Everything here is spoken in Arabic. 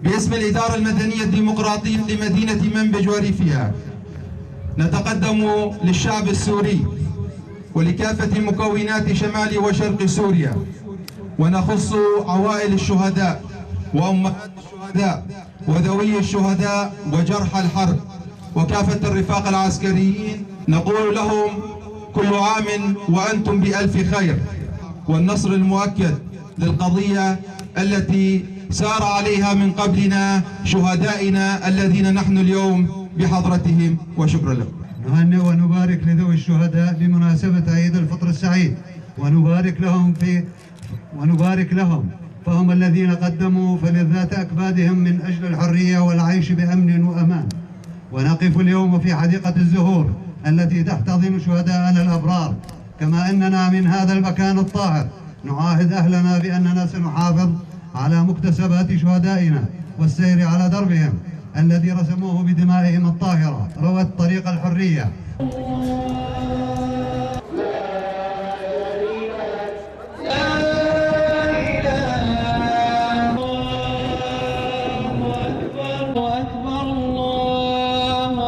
باسم الإدارة المدنية الديمقراطية لمدينة منبج وريفها نتقدم للشعب السوري ولكافة مكونات شمال وشرق سوريا، ونخص عوائل الشهداء وأمهات الشهداء وذوي الشهداء وجرحى الحرب وكافة الرفاق العسكريين، نقول لهم كل عام وأنتم بألف خير، والنصر المؤكد للقضية التي سار عليها من قبلنا شهدائنا الذين نحن اليوم بحضرتهم، وشكرا لكم. نهنئ ونبارك لذوي الشهداء بمناسبة عيد الفطر السعيد، ونبارك لهم فهم الذين قدموا فلذات أكبادهم من أجل الحرية والعيش بأمن وأمان. ونقف اليوم في حديقة الزهور التي تحتضن شهداءنا الأبرار، كما أننا من هذا المكان الطاهر نعاهد أهلنا بأننا سنحافظ على مكتسبات شهدائنا والسير على دربهم الذي رسموه بدمائهم الطاهرة روت طريق الحرية.